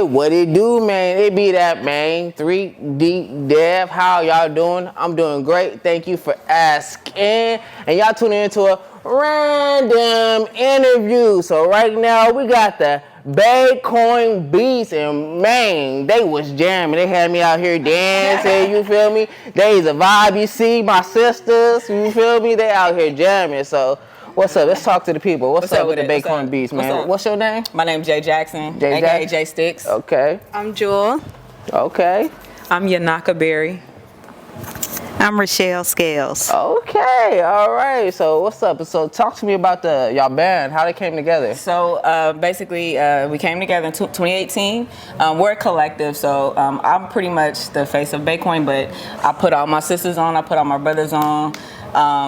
what it do, man? It be that, man. 3D Dev, how y'all doing? I'm doing great. Thank you for asking. And y'all tuning into a random interview. So right now we got the BayCoinBeats, and man, they was jamming. They had me out here dancing, you feel me? They's a vibe, you see, my sisters, you feel me? They out here jamming. So what's up? Let's talk to the people. What's up with the BayCoinBeats, man? What's your name? My name's Jay Jackson, Jay aka Jay Sticks. Okay. I'm Jewel. Okay. I'm Yanaka Berry. I'm Rochelle Scales. Okay, all right. So what's up? So talk to me about y'all band, how they came together. So basically, we came together in 2018. We're a collective, so I'm pretty much the face of Baycoin, but I put all my sisters on, I put all my brothers on.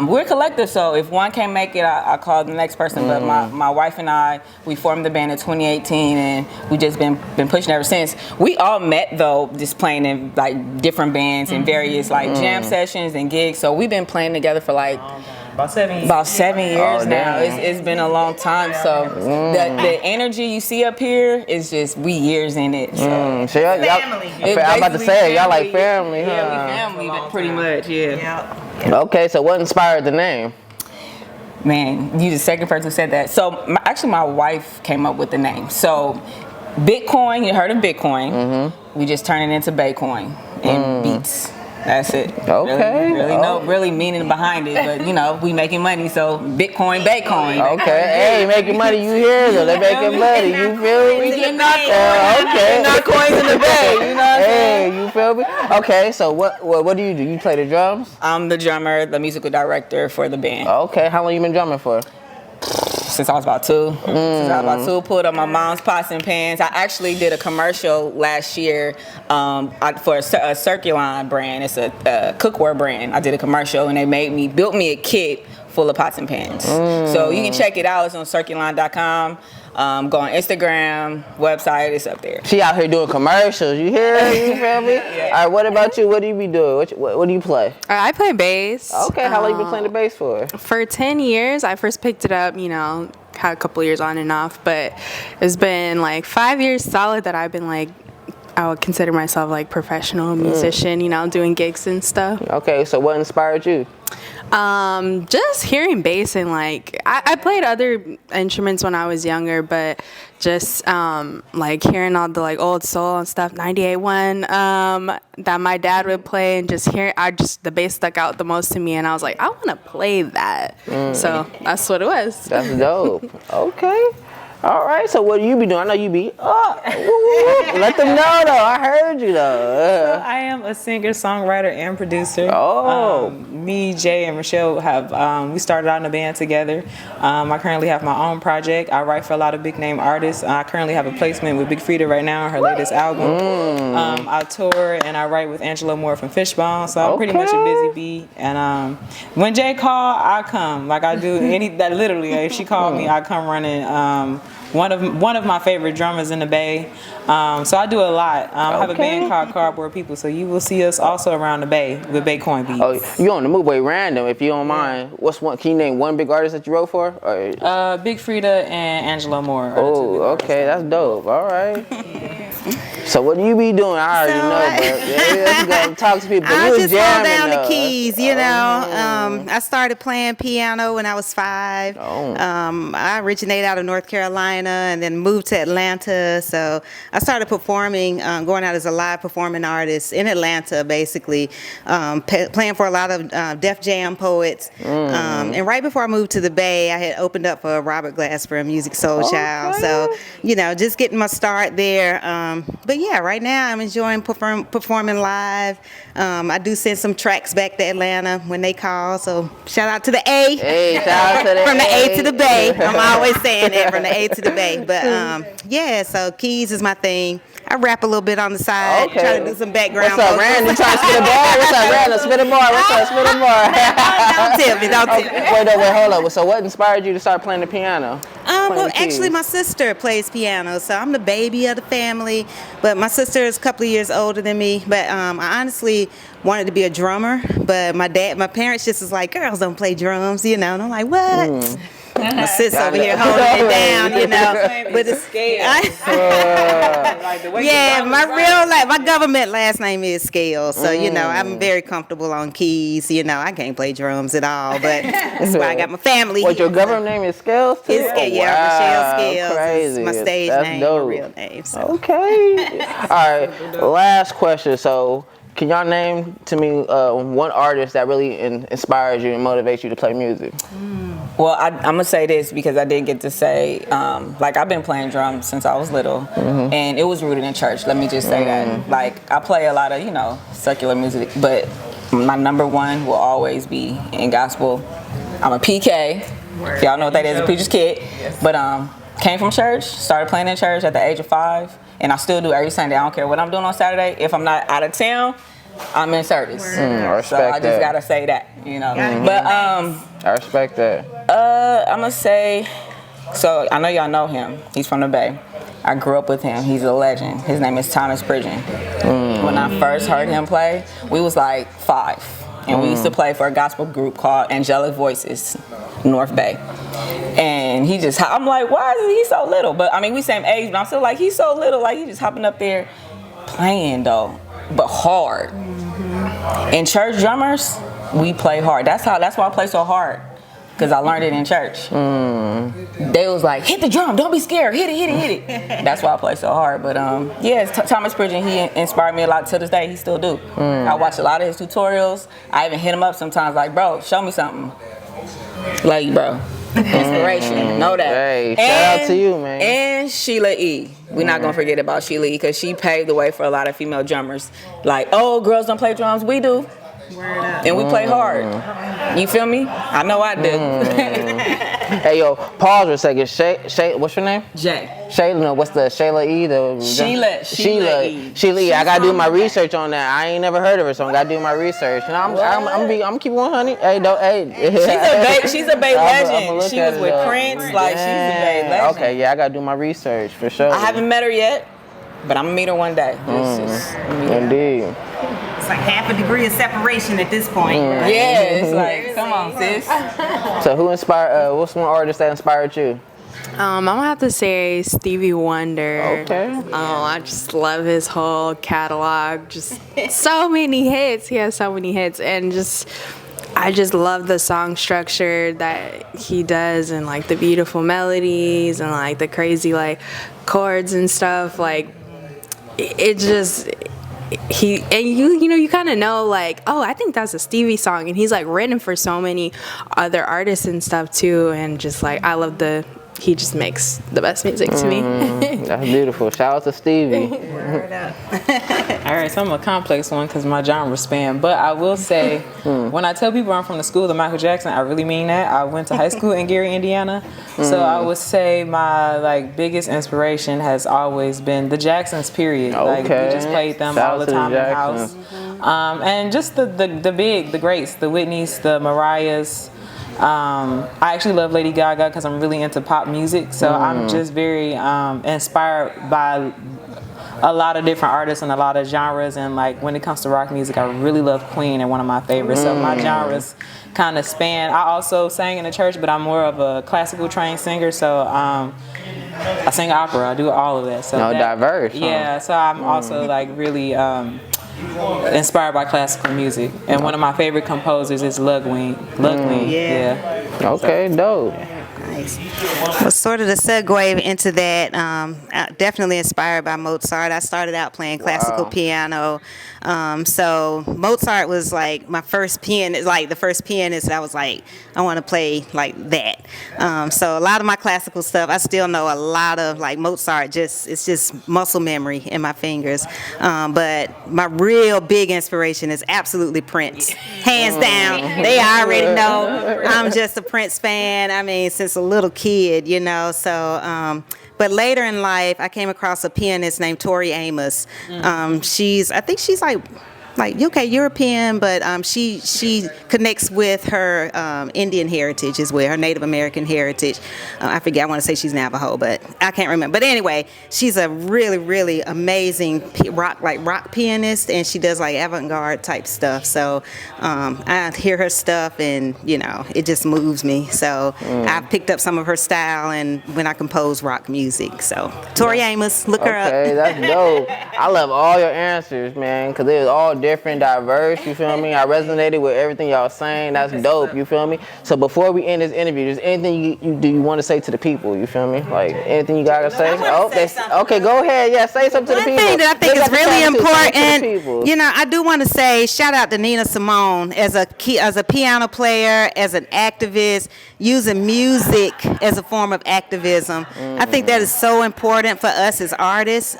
We're a collective, so if one can't make it, I call the next person. But my wife and I, we formed the band in 2018, and we just been pushing ever since. We all met though, just playing in like different bands and various like jam sessions and gigs. So we've been playing together for like About 7 years. About 7 years now. It's been a long time. So the energy you see up here is just we years in it. So, So y'all, I'm about to say, y'all like family, huh? Yeah, we family, pretty much, yeah. Okay, so what inspired the name? Man, you the second person who said that. So actually my wife came up with the name. So Bitcoin, you heard of Bitcoin. We just turned it into Baycoin and Beats. That's it. Okay. Really no really meaning behind it, but you know, we making money, so Bitcoin, Baycoin. Okay. Hey, making money, you hear? So they making money, you feel me? We getting our okay. not coins in the bay, you know what I'm saying? Hey, you feel me? Okay, so what do? You play the drums? I'm the drummer, the musical director for the band. Okay, how long you been drumming for? Since I was about two. Since I was about two, pulled up my mom's pots and pans. I actually did a commercial last year for a Circuline brand. It's a cookware brand. I did a commercial and they built me a kit full of pots and pans. So you can check it out. It's on Circuline.com. Go on Instagram, website, it's up there. She out here doing commercials, you hear? You feel me? All right, what about you? What do you be doing? What do you play? I play bass. Okay, how long you been playing the bass for? For 10 years. I first picked it up, had a couple years on and off, but it's been like 5 years solid that I've been like, I would consider myself like professional musician, doing gigs and stuff. Okay, so what inspired you? Just hearing bass and like I played other instruments when I was younger, but just like hearing all the like old soul and stuff, 98.1 that my dad would play, and just hearing the bass stuck out the most to me, and I was like, I want to play that. So that's what it was. That's dope. Okay. All right, so what do you be doing? I know you be let them know though. I heard you though. I am a singer, songwriter, and producer. Oh. Me, Jay, and Rochelle have we started out in a band together. I currently have my own project. I write for a lot of big name artists. I currently have a placement with Big Frida right now on her latest album. I tour and I write with Angela Moore from Fishbone, so I'm pretty much a busy bee. And when Jay call, I come. Like I do literally. If she called me, I come running. One of my favorite drummers in the Bay. So I do a lot. I have a band called Cardboard People, so you will see us also around the Bay with BayCoinBeats. Oh, you on the move way random, if you don't mind. What's one? Can you name one big artist that you wrote for? Or? Big Frida and Angela Moore. Oh, okay, that's dope. All right. So what do you be doing? I already know, but let's go talk to people. I just hold down though. the keys, I started playing piano when I was 5. I originated out of North Carolina and then moved to Atlanta. So I started performing, going out as a live performing artist in Atlanta, basically, playing for a lot of Def Jam poets. And right before I moved to the Bay, I had opened up for Robert Glasper, a Music Soul Child. So, just getting my start there. But yeah, right now I'm enjoying performing live. I do send some tracks back to Atlanta when they call. So shout out to the A. Hey, shout out to the From the A to the Bay. I'm always saying that, from the A to the Bay. But yeah, so keys is my thing. I rap a little bit on the side. Okay. Try to do some background. What's up, Randy? Trying to spit a bar? What's up, Randy? Spit a bar. What's up? Spit a bar. Don't tell me. Don't tell me. Wait, hold up. So what inspired you to start playing the piano? Well, actually, my sister plays piano, so I'm the baby of the family. But my sister is a couple of years older than me. But I honestly wanted to be a drummer. But my parents just was like, girls don't play drums, And I'm like, what? My sis over here holding it down, you know. But it's yeah, my government last name is Scales, so you know I'm very comfortable on keys. You know, I can't play drums at all, but that's why I got my family. What, your here, government name is Scales too? It's Scales, yeah, Rochelle Scales. Crazy. Is my stage That's name, dope. my real name. So. Okay. All right. Last question. So, can y'all name to me one artist that really inspires you and motivates you to play music? Well, I'm gonna say this because I did get to say, like I've been playing drums since I was little, and it was rooted in church. Let me just say that. Like I play a lot of, secular music, but my number one will always be in gospel. I'm a PK. If y'all know what that is, a preacher's kid. But came from church, started playing in church at the age of 5, and I still do every Sunday. I don't care what I'm doing on Saturday. If I'm not out of town, I'm in service. I respect so I just gotta say that, But I respect that. I'm gonna say, so I know y'all know him. He's from the Bay. I grew up with him. He's a legend. His name is Thomas Pridgeon. When I first heard him play, we was like 5. And we used to play for a gospel group called Angelic Voices, North Bay. And I'm like, why is he so little? But I mean, we same age, but I'm still like, he's so little. Like, he just hopping up there playing though, but hard. In church drummers, we play hard. That's why I play so hard. Because I learned it in church. They was like, hit the drum, don't be scared, hit it. That's why I play so hard. But Thomas Pridgeon, he inspired me a lot to this day. He still do. I watch a lot of his tutorials. I even hit him up sometimes like, bro, show me something. Like, bro, inspiration, know that. Hey, shout out to you, man. And Sheila E. We're not going to forget about Sheila E. because she paved the way for a lot of female drummers. Like, oh, girls don't play drums, we do. And we play hard. You feel me? I know I do. Hey, yo, pause for a second. Shay, what's your name? Jay. Shayla, no, what's the Shayla E? Sheila E. I gotta do my research on that. I ain't never heard of her, so I gotta do my research. And I'm keep 100. Hey, don't. Hey. She's a Bay legend. She was with Prince. Like, she's a Bay legend. Okay, yeah, I gotta do my research for sure. I haven't met her yet, but I'm gonna meet her one day. Indeed. It's like half a degree of separation at this point. Yeah, it's like, come on, sis. So who inspired? What's one artist that inspired you? I'm gonna have to say Stevie Wonder. Okay. Oh, I just love his whole catalog. Just so many hits. He has so many hits, and I just love the song structure that he does, and like the beautiful melodies and like the crazy like chords and stuff. Like it just. You kind of know like, oh, I think that's a Stevie song, and he's like written for so many other artists and stuff too, and just like he just makes the best music to me. That's beautiful. Shout out to Stevie. All right, so I'm a complex one because my genre span, but I will say when I tell people I'm from the school of Michael Jackson, I really mean that. I went to high school in Gary, Indiana, so I would say my biggest inspiration has always been the Jacksons. Period. Like we just played them all the time in the house, and just the greats, the Whitneys, the Mariahs. I actually love Lady Gaga because I'm really into pop music, so I'm just very inspired by a lot of different artists and a lot of genres. And like when it comes to rock music, I really love Queen and one of my favorites. So my genres kind of span. I also sang in the church, but I'm more of a classical trained singer, so I sing opera. I do all of that. So diverse. Yeah, so I'm also like really inspired by classical music, and one of my favorite composers is Ludwig. Yeah. Okay, dope. Nice. Well, sort of the segue into that, definitely inspired by Mozart. I started out playing classical piano. So Mozart was like my first pianist, like the first pianist I was like, I want to play like that. So a lot of my classical stuff, I still know a lot of like Mozart, it's just muscle memory in my fingers. But my real big inspiration is absolutely Prince. Hands down. They already know I'm just a Prince fan. I mean, since a little kid, so but later in life I came across a pianist named Tori Amos. I think she's like like okay, European, but she connects with her Indian heritage as well, her Native American heritage. I forget. I want to say she's Navajo, but I can't remember. But anyway, she's a really, really amazing rock pianist, and she does like avant-garde type stuff. So I hear her stuff, and it just moves me. So I picked up some of her style, and when I compose rock music. So Tori Amos, look her up. Okay, that's dope. I love all your answers, man, because it was all different, diverse, you feel me? I resonated with everything y'all saying. That's dope, you feel me? So before we end this interview, there's anything you want to say to the people, you feel me? Like, anything you gotta say? Okay, go ahead. Yeah, say something to the people. One thing that I think is really important, I do want to say shout out to Nina Simone as a piano player, as an activist, using music as a form of activism. I think that is so important for us as artists.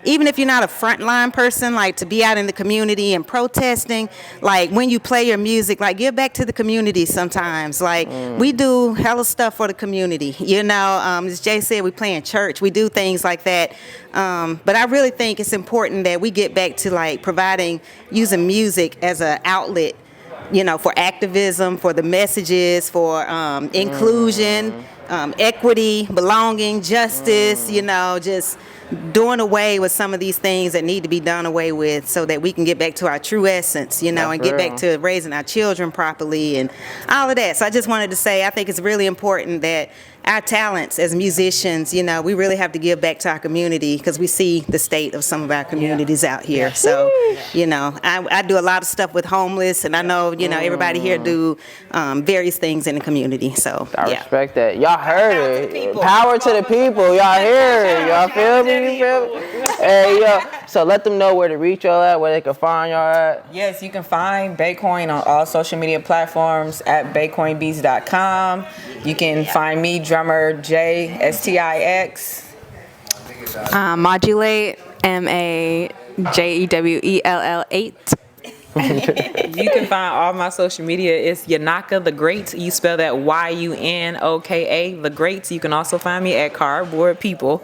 Even if you're not a frontline person, like to be out in the community and protesting, like when you play your music, like give back to the community sometimes. Like we do hella stuff for the community. As Jay said, we play in church. We do things like that. But I really think it's important that we get back to like using music as an outlet, for activism, for the messages, for inclusion, equity, belonging, justice, just doing away with some of these things that need to be done away with so that we can get back to our true essence, and get back to raising our children properly and all of that. So I just wanted to say I think it's really important that our talents as musicians, we really have to give back to our community because we see the state of some of our communities out here. So, I do a lot of stuff with homeless, and I know, everybody here do various things in the community. So, I respect that. Y'all heard it. Power to the people. Y'all hear it. Y'all feel me? You feel me? Hey, yo. So let them know where to reach y'all at, where they can find y'all at. Yes, you can find BayCoin on all social media platforms at BayCoinBeats.com. You can find me, drummer J STIX. Modulate MAJEWELL8. You can find all my social media. It's Yanaka the Great. You spell that YUNOKA the Great. You can also find me at Cardboard People.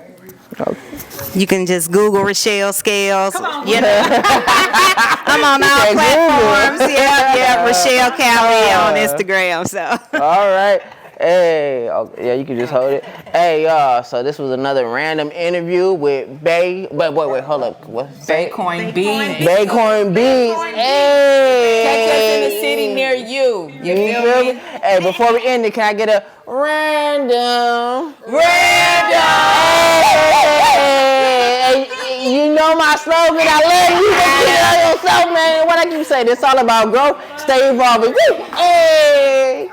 You can just Google Rochelle Scales. Come on. I'm on all platforms. Yeah, Rochelle Cali on Instagram. So. All right. Hey, yeah, you can just hold it. Hey, y'all, so this was another random interview with wait, hold up. What's BayCoinBeats. BayCoinBeats. Hey. Catch us in the city near you. You feel me? Hey, before we end it, can I get a random? Hey, you know my slogan. I love you. Get it on yourself, man. What I keep saying, it's all about growth. Stay evolving. Hey.